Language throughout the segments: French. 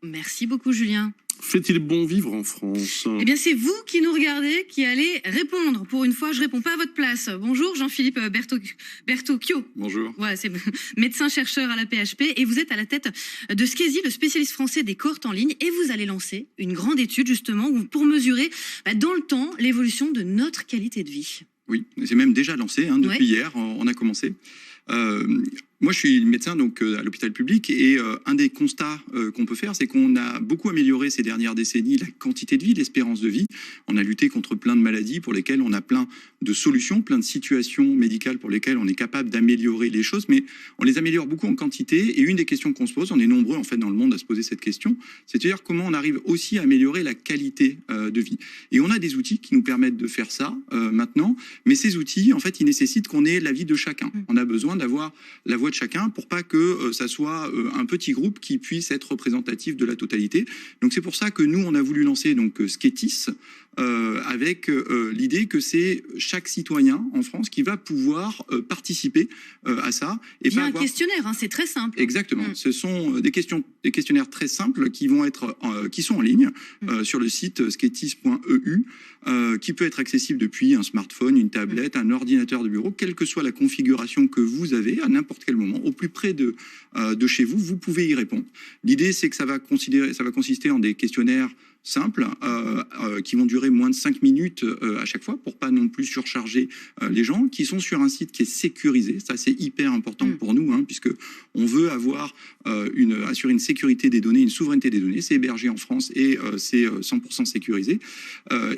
Merci beaucoup, Julien. Fait-il bon vivre en France? Eh bien, c'est vous qui nous regardez, qui allez répondre. Pour une fois, je réponds pas à votre place. Bonjour, Jean-Philippe Bertocchio. Bonjour. Voilà, c'est médecin-chercheur à la PHP et vous êtes à la tête de Skesi, le spécialiste français des cohortes en ligne. Et vous allez lancer une grande étude, justement, pour mesurer dans le temps l'évolution de notre qualité de vie. Oui, c'est même déjà lancé, depuis hier, on a commencé. Moi, je suis médecin donc à l'hôpital public et un des constats qu'on peut faire, c'est qu'on a beaucoup amélioré ces dernières décennies la quantité de vie, l'espérance de vie. On a lutté contre plein de maladies pour lesquelles on a plein de solutions, plein de situations médicales pour lesquelles on est capable d'améliorer les choses, mais on les améliore beaucoup en quantité. Et une des questions qu'on se pose, on est nombreux en fait dans le monde à se poser cette question, c'est-à-dire comment on arrive aussi à améliorer la qualité de vie. Et on a des outils qui nous permettent de faire ça maintenant, mais ces outils, en fait, ils nécessitent qu'on ait l'avis de chacun. On a besoin d'avoir la voix de chacun pour pas que ça soit un petit groupe qui puisse être représentatif de la totalité. Donc c'est pour ça que nous on a voulu lancer donc Sketis avec l'idée que c'est chaque citoyen en France qui va pouvoir participer à ça et via un questionnaire, c'est très simple. Exactement. Ce sont des questionnaires très simples qui vont être qui sont en ligne sur le site sketis.eu qui peut être accessible depuis un smartphone, une tablette, un ordinateur de bureau, quelle que soit la configuration que vous avez à n'importe quel moment, au plus près de chez vous, vous pouvez y répondre. L'idée, c'est que ça va consister en des questionnaires simples qui vont durer moins de 5 minutes à chaque fois pour pas non plus surcharger les gens, qui sont sur un site qui est sécurisé. Ça, c'est hyper important pour nous, puisque on veut avoir assurer une sécurité des données, une souveraineté des données. C'est hébergé en France et c'est 100% sécurisé.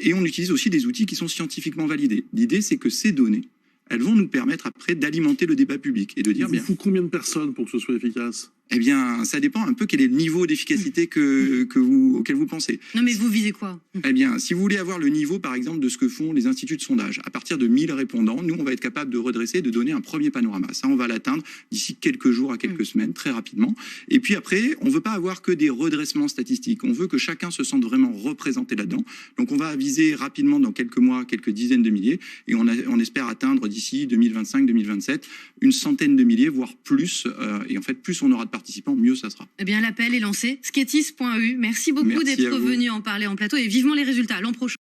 Et on utilise aussi des outils qui sont scientifiquement validés. L'idée, c'est que ces données, elles vont nous permettre après d'alimenter le débat public et de dire... Il faut combien de personnes pour que ce soit efficace ? Eh bien, ça dépend un peu quel est le niveau d'efficacité auquel vous pensez. Non, mais vous visez quoi ? Eh bien, si vous voulez avoir le niveau, par exemple, de ce que font les instituts de sondage, à partir de 1000 répondants, nous, on va être capable de redresser, de donner un premier panorama. Ça, on va l'atteindre d'ici quelques jours à quelques semaines, très rapidement. Et puis après, on ne veut pas avoir que des redressements statistiques. On veut que chacun se sente vraiment représenté là-dedans. Donc, on va viser rapidement, dans quelques mois, quelques dizaines de milliers. Et on espère atteindre d'ici 2025-2027 une centaine de milliers, voire plus. Et en fait, plus on aura de participants, mieux ça sera. Eh bien, l'appel est lancé. Sketis.eu. Merci beaucoup d'être venu en parler en plateau et vivement les résultats l'an prochain.